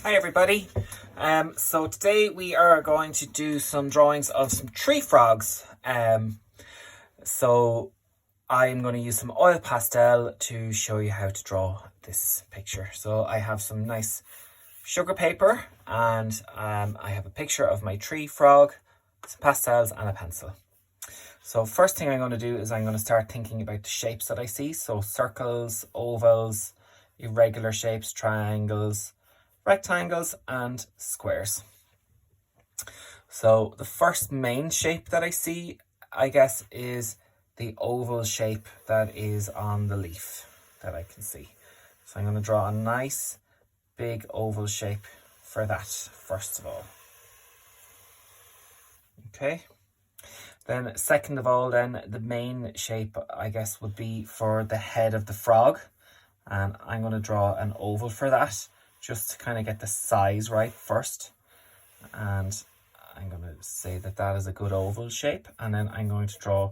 Hi everybody. So today we are going to do some drawings of some tree frogs. So I'm going to use some oil pastel to show you how to draw this picture. So I have some nice sugar paper and I have a picture of my tree frog, some pastels and a pencil. So first thing I'm going to do is I'm going to start thinking about the shapes that I see. So circles, ovals, irregular shapes, triangles, rectangles and squares. So the first main shape that I see, I guess, is the oval shape that is on the leaf that I can see. So I'm going to draw a nice big oval shape for that first of all. Okay. Then second of all, then the main shape, I guess, would be for the head of the frog. And I'm going to draw an oval for that, just to kind of get the size right first. And I'm going to say that that is a good oval shape. And then I'm going to draw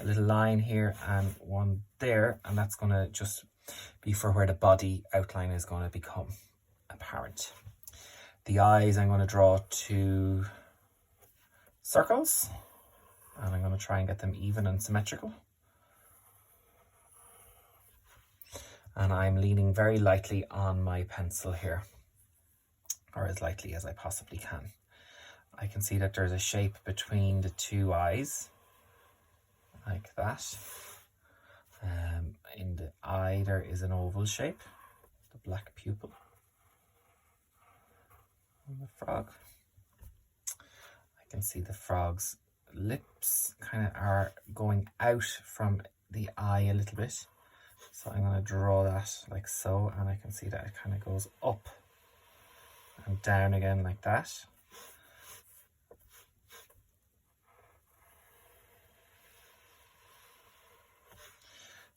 a little line here and one there. And that's going to just be for where the body outline is going to become apparent. The eyes, I'm going to draw two circles. And I'm going to try and get them even and symmetrical. And I'm leaning very lightly on my pencil here, or as lightly as I possibly can. I can see that there's a shape between the two eyes, like that. In the eye there is an oval shape, the black pupil on the frog. I can see the frog's lips kind of are going out from the eye a little bit. So I'm going to draw that like so, and I can see that it kind of goes up and down again like that.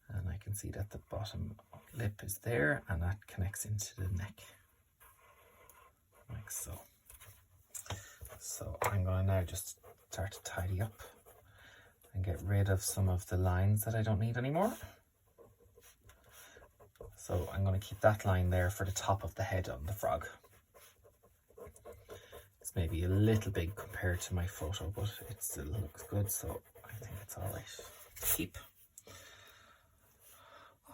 And I can see that the bottom lip is there and that connects into the neck, like so. So I'm going to now just start to tidy up and get rid of some of the lines that I don't need anymore. So I'm going to keep that line there for the top of the head on the frog. It's maybe a little big compared to my photo, but it still looks good, so I think it's all right to keep.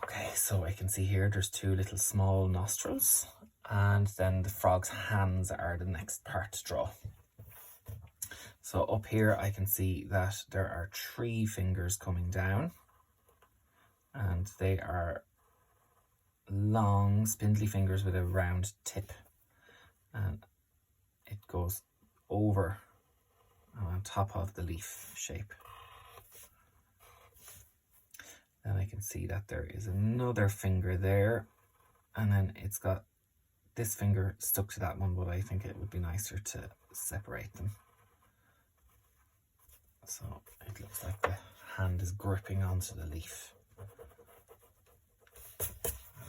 Okay, so I can see here there's two little small nostrils, and then the frog's hands are the next part to draw. So up here I can see that there are 3 fingers coming down, and they are long spindly fingers with a round tip, and it goes over on top of the leaf shape. Then I can see that there is another finger there, and then it's got this finger stuck to that one, but I think it would be nicer to separate them. So it looks like the hand is gripping onto the leaf,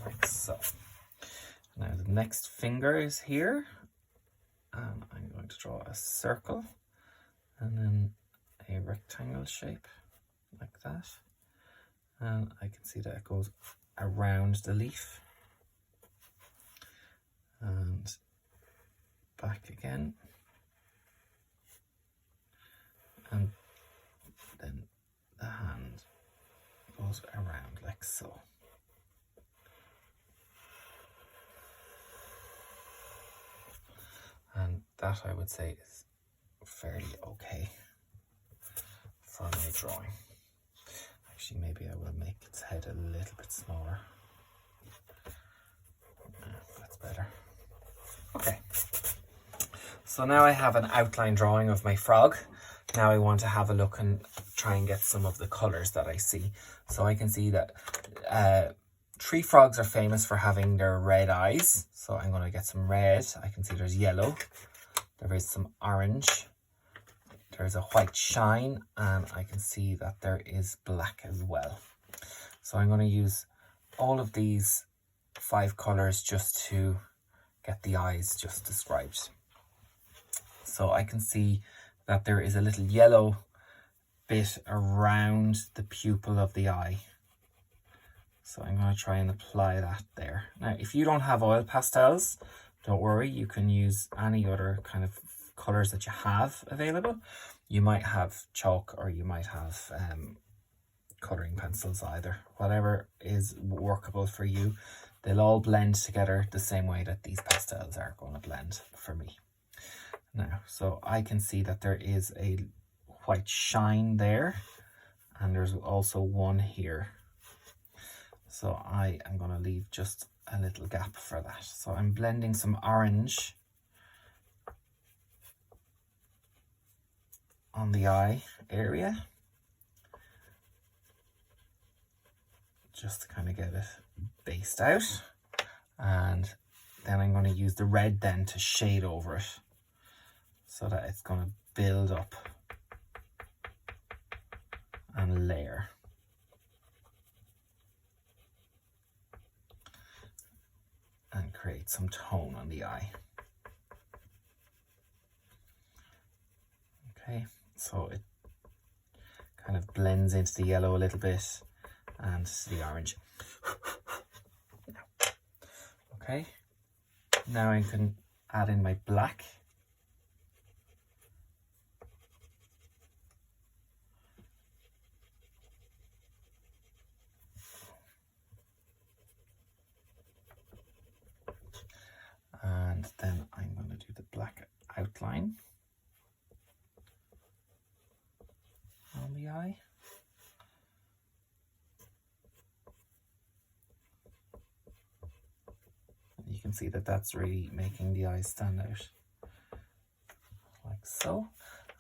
like so. Now the next finger is here, and I'm going to draw a circle and then a rectangle shape like that. And I can see that it goes around the leaf and back again, and then the hand goes around like so. And that, I would say, is fairly okay for my drawing. Actually, maybe I will make its head a little bit smaller. That's better. Okay. So now I have an outline drawing of my frog. Now I want to have a look and try and get some of the colours that I see. So I can see that tree frogs are famous for having their red eyes. So I'm going to get some red. I can see there's yellow. There is some orange. There's a white shine. And I can see that there is black as well. So I'm going to use all of these 5 colours just to get the eyes just described. So I can see that there is a little yellow bit around the pupil of the eye. So I'm going to try and apply that there. Now, if you don't have oil pastels, Don't worry, you can use any other kind of colours that you have available. You might have chalk or you might have colouring pencils, either. Whatever is workable for you. They'll all blend together the same way that these pastels are going to blend for me. Now, so I can see that there is a white shine there, and there's also one here. So I am going to leave just a little gap for that. So I'm blending some orange on the eye area, just to kind of get it based out. And then I'm going to use the red then to shade over it, so that it's going to build up and layer. And create some tone on the eye. Okay, so it kind of blends into the yellow a little bit and the orange. Okay, now I can add in my black. And then I'm going to do the black outline on the eye. And you can see that that's really making the eyes stand out, like so.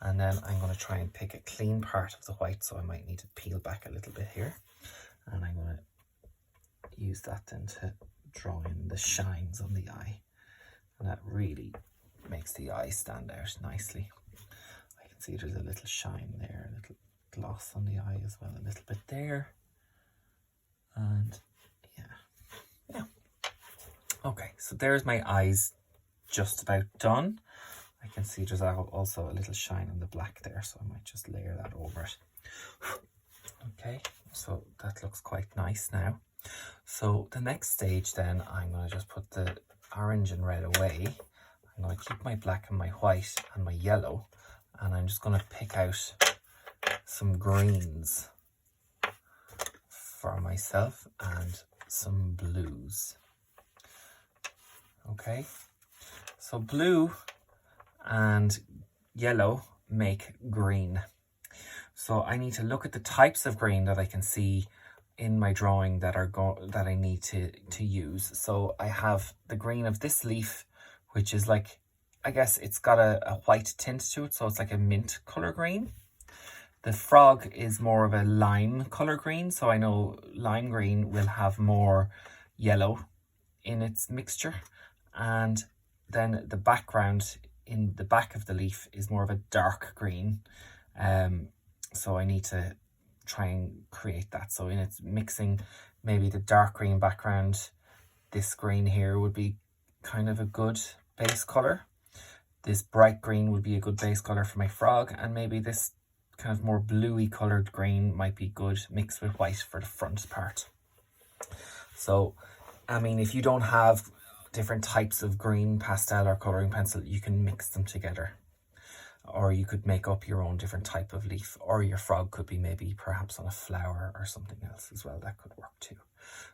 And then I'm going to try and pick a clean part of the white, so I might need to peel back a little bit here. And I'm going to use that then to draw in the shines on the eye. And that really makes the eye stand out nicely. I can see there's a little shine there, a little gloss on the eye as well, a little bit there. And yeah. Okay, so there's my eyes just about done. I can see there's also a little shine on the black there, so I might just layer that over it. Okay, so that looks quite nice now. So the next stage then, I'm going to just put the orange and red away. I'm going to keep my black and my white and my yellow, and I'm just going to pick out some greens for myself and some blues. Okay, so blue and yellow make green. So I need to look at the types of green that I can see in my drawing that I need to use. So I have the green of this leaf, which is like, I guess it's got a white tint to it, so it's like a mint color green. The frog is more of a lime color green, so I know lime green will have more yellow in its mixture. And then the background in the back of the leaf is more of a dark green. So I need to try and create that. So in its mixing, maybe the dark green background, this green here would be kind of a good base color. This bright green would be a good base color for my frog, and maybe this kind of more bluey colored green might be good mixed with white for the front part. So, I mean, if you don't have different types of green pastel or coloring pencil, you can mix them together. Or you could make up your own different type of leaf, or your frog could be maybe perhaps on a flower or something else as well. That could work too.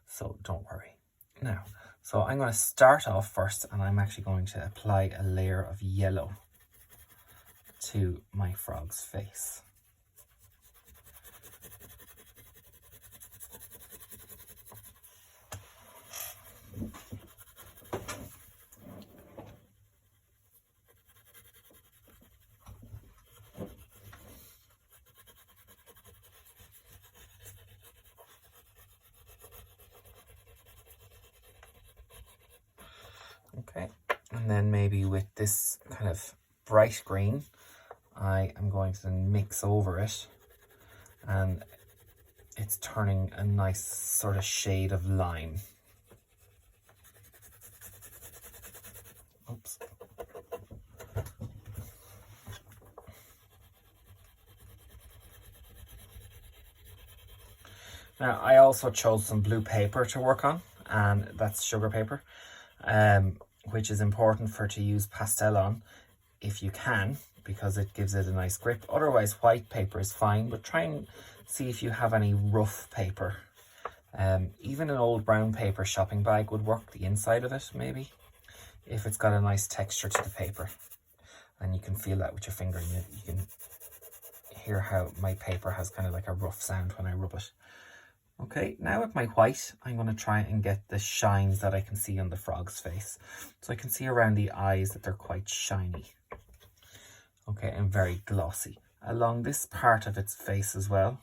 So don't worry. Now, so I'm going to start off first, and I'm actually going to apply a layer of yellow to my frog's face. Okay, and then maybe with this kind of bright green, I am going to mix over it, and it's turning a nice sort of shade of lime. Oops. Now, I also chose some blue paper to work on, and that's sugar paper. which is important to use pastel on if you can, because it gives it a nice grip. Otherwise white paper is fine, but try and see if you have any rough paper. Even an old brown paper shopping bag would work, the inside of it maybe, if it's got a nice texture to the paper. And you can feel that with your finger, and you can hear how my paper has kind of like a rough sound when I rub it. Okay, now with my white, I'm going to try and get the shines that I can see on the frog's face. So I can see around the eyes that they're quite shiny. Okay, and very glossy. Along this part of its face as well,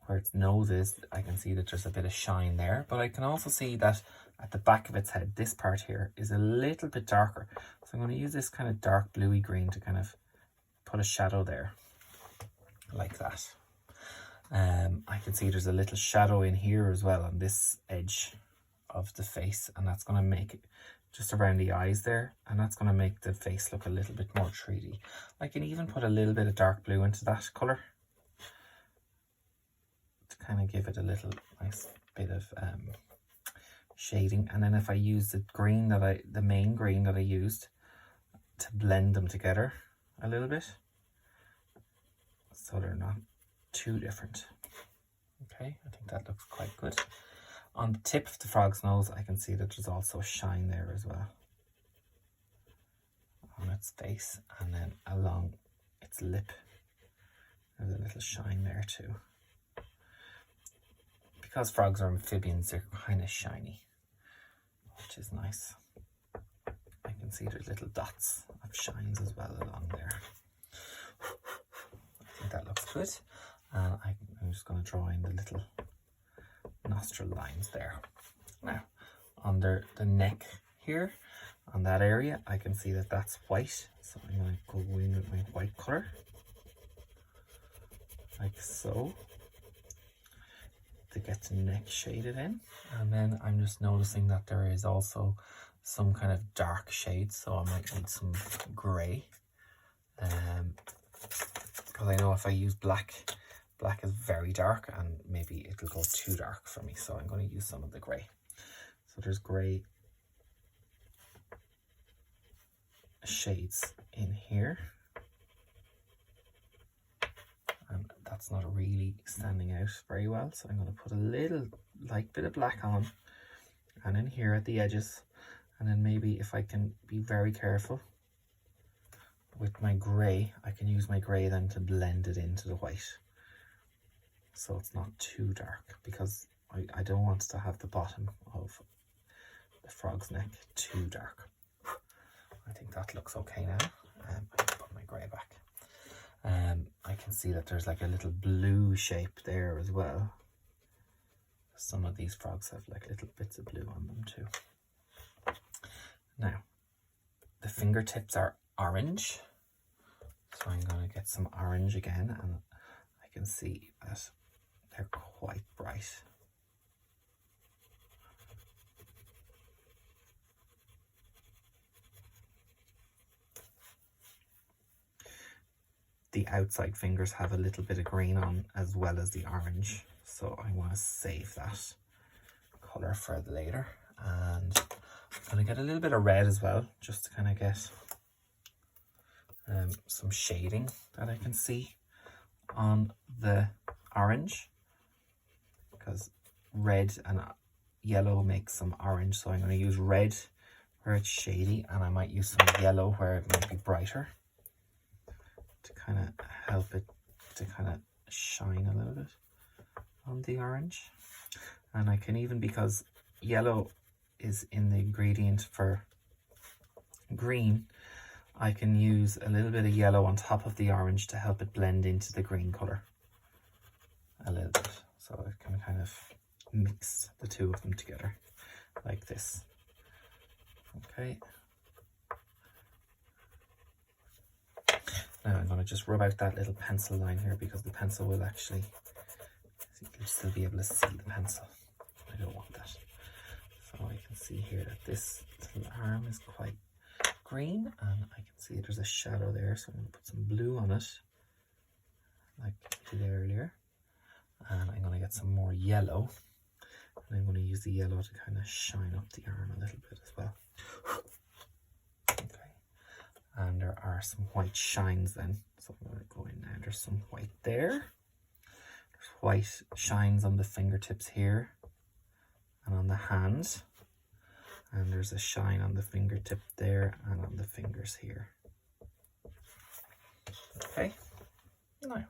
where its nose is, I can see that there's a bit of shine there. But I can also see that at the back of its head, this part here is a little bit darker. So I'm going to use this kind of dark bluey green to kind of put a shadow there, like that. I can see there's a little shadow in here as well on this edge of the face, and that's going to make it just around the eyes there, and that's going to make the face look a little bit more 3D. I can even put a little bit of dark blue into that colour to kind of give it a little nice bit of shading. And then if I use the green the main green that I used to blend them together a little bit, so they're not too different. Okay, I think that looks quite good. On the tip of the frog's nose, I can see that there's also shine there as well on its face, and then along its lip there's a little shine there too. Because frogs are amphibians, they're kind of shiny, which is nice. I can see there's little dots of shines as well along there. I think that looks good. I'm just going to draw in the little nostril lines there. Now, under the neck here, on that area, I can see that that's white. So I'm going to go in with my white colour, like so, to get the neck shaded in. And then I'm just noticing that there is also some kind of dark shade, so I might need some grey. Because I know if I use black is very dark and maybe it'll go too dark for me, so I'm going to use some of the grey. So there's grey shades in here, and that's not really standing out very well, so I'm going to put a little light bit of black on, and in here at the edges, and then maybe if I can be very careful with my grey, I can use my grey then to blend it into the white, so it's not too dark, because I don't want to have the bottom of the frog's neck too dark. I think that looks okay now. I can put my grey back. I can see that there's like a little blue shape there as well. Some of these frogs have like little bits of blue on them too. Now, the fingertips are orange, so I'm going to get some orange again, and I can see that they're quite bright. The outside fingers have a little bit of green on as well as the orange, so I want to save that colour for later. And I'm going to get a little bit of red as well, just to kind of get some shading that I can see on the orange, because red and yellow makes some orange, so I'm going to use red where it's shady, and I might use some yellow where it might be brighter, to kind of help it to kind of shine a little bit on the orange. And I can even, because yellow is in the ingredient for green, I can use a little bit of yellow on top of the orange to help it blend into the green colour a little bit, so I can kind of mix the two of them together like this. Okay. Now I'm going to just rub out that little pencil line here, because the pencil will actually, you'll still be able to see the pencil. I don't want that. So I can see here that this little arm is quite green, and I can see there's a shadow there, so I'm going to put some blue on it, like I did earlier. And I'm going to get some more yellow, and I'm going to use the yellow to kind of shine up the arm a little bit as well. are some white shines then. So I'm going to go in now. There's some white there. There's white shines on the fingertips here and on the hand. And there's a shine on the fingertip there and on the fingers here. Okay, now,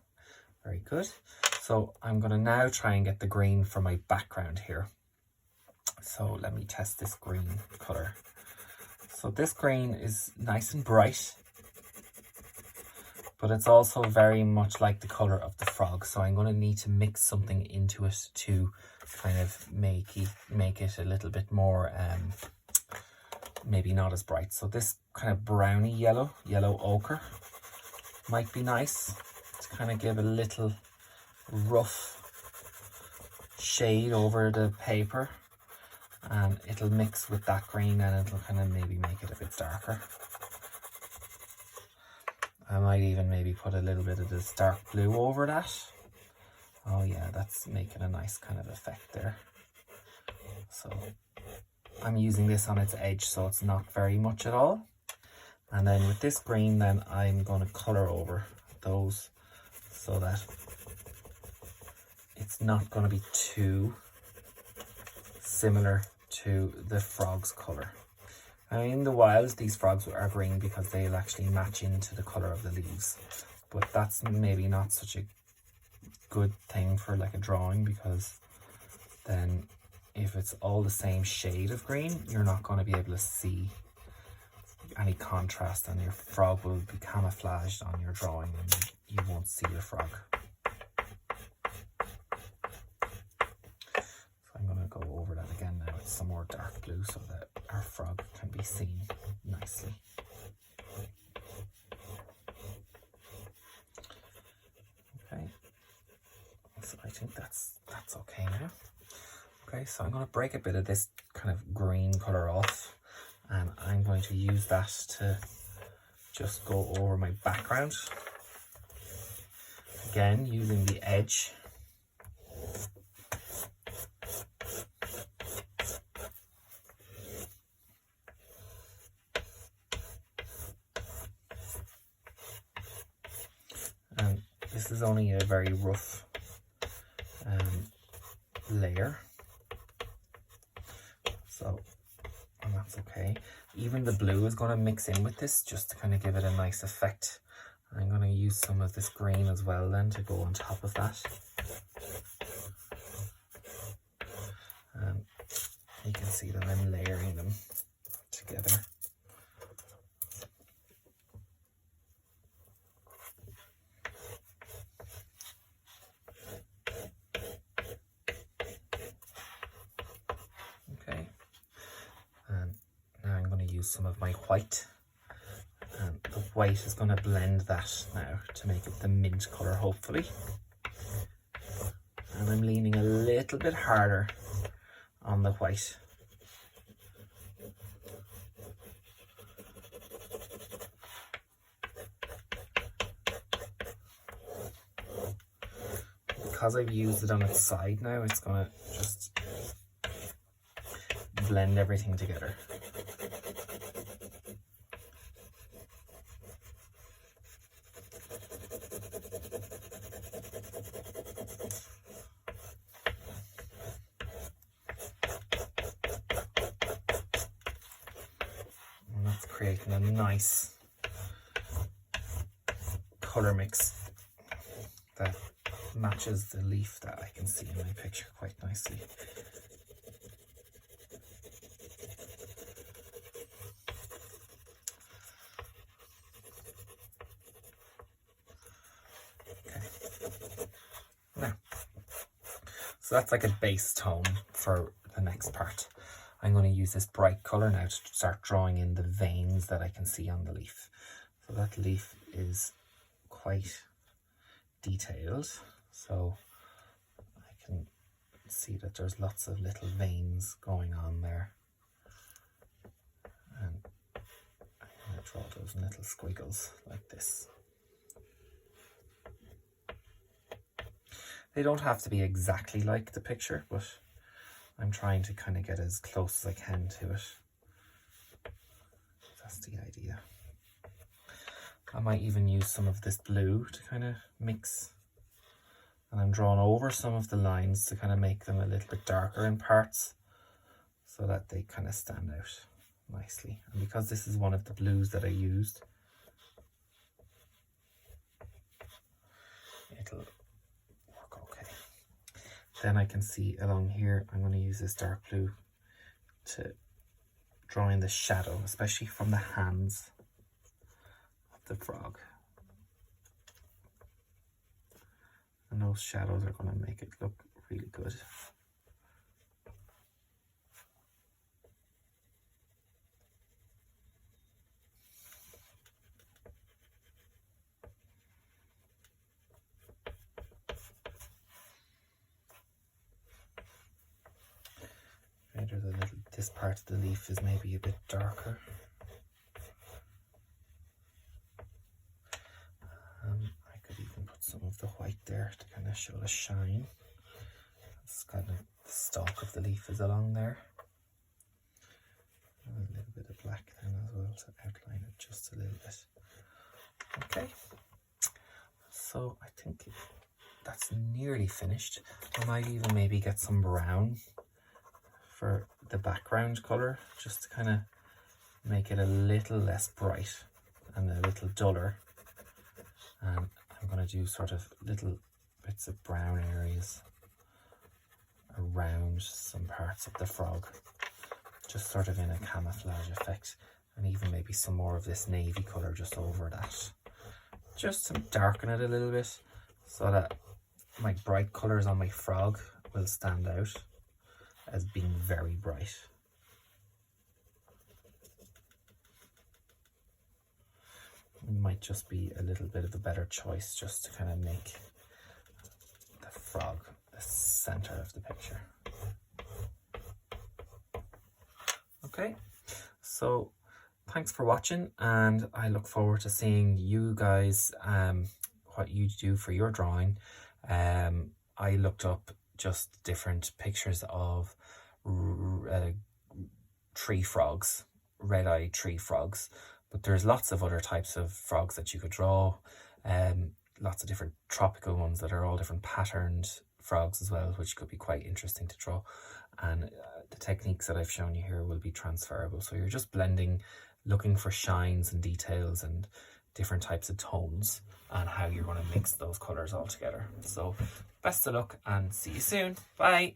very good. So I'm going to now try and get the green for my background here. So let me test this green colour. So this green is nice and bright, but it's also very much like the colour of the frog. So I'm going to need to mix something into it to kind of make it a little bit more, maybe not as bright. So this kind of browny yellow ochre might be nice to kind of give a little rough shade over the paper, and it'll mix with that green and it'll kind of maybe make it a bit darker. I might even maybe put a little bit of this dark blue over that. Oh yeah, that's making a nice kind of effect there. So I'm using this on its edge, so it's not very much at all. And then with this green, then I'm going to colour over those so that it's not going to be too similar to the frog's colour. Now in the wild, these frogs are green because they'll actually match into the colour of the leaves. But that's maybe not such a good thing for like a drawing, because then if it's all the same shade of green, you're not going to be able to see any contrast, and your frog will be camouflaged on your drawing and you won't see the frog. So I'm going to go over that again now with some more dark blue so that our frog can be seen nicely. Okay, so I think that's okay now. Okay, so I'm going to break a bit of this kind of green colour off, and I'm going to use that to just go over my background. Again, using the edge. And this is only a very rough layer. So, and that's okay. Even the blue is going to mix in with this just to kind of give it a nice effect. I'm going to use some of this green as well then to go on top of that. And you can see that I'm layering them together. Okay, and now I'm going to use some of my white, and the white is going to blend that now to make it the mint colour, hopefully. And I'm leaning a little bit harder on the white. Because I've used it on its side now, it's going to just blend everything together. And that's creating a nice colour mix that matches the leaf that I can see in my picture quite nicely. So that's like a base tone for the next part. I'm going to use this bright colour now to start drawing in the veins that I can see on the leaf. So that leaf is quite detailed, so I can see that there's lots of little veins going on there. And I'm going to draw those little squiggles like this. They don't have to be exactly like the picture, but I'm trying to kind of get as close as I can to it. That's the idea. I might even use some of this blue to kind of mix. And I'm drawing over some of the lines to kind of make them a little bit darker in parts so that they kind of stand out nicely. And because this is one of the blues that I used, it'll work okay. Then I can see along here, I'm going to use this dark blue to draw in the shadow, especially from the hands of the frog. And those shadows are going to make it look really good. This part of the leaf is maybe a bit darker. I could even put some of the white there to kind of show the shine. It's kind of the stalk of the leaf is along there. And a little bit of black then as well to outline it just a little bit. Okay, so I think that's nearly finished. I might even maybe get some brown for the background color, just to kind of make it a little less bright and a little duller. And I'm going to do sort of little bits of brown areas around some parts of the frog, just sort of in a camouflage effect, and even maybe some more of this navy color just over that, just to darken it a little bit so that my bright colors on my frog will stand out as being very bright. It might just be a little bit of a better choice just to kind of make the frog the center of the picture. Okay, so thanks for watching, and I look forward to seeing you guys what you do for your drawing. I looked up just different pictures of tree frogs, red-eyed tree frogs, but there's lots of other types of frogs that you could draw, lots of different tropical ones that are all different patterned frogs as well, which could be quite interesting to draw. And the techniques that I've shown you here will be transferable, so you're just blending, looking for shines and details and different types of tones and how you're going to mix those colors all together. So best of luck and see you soon. Bye.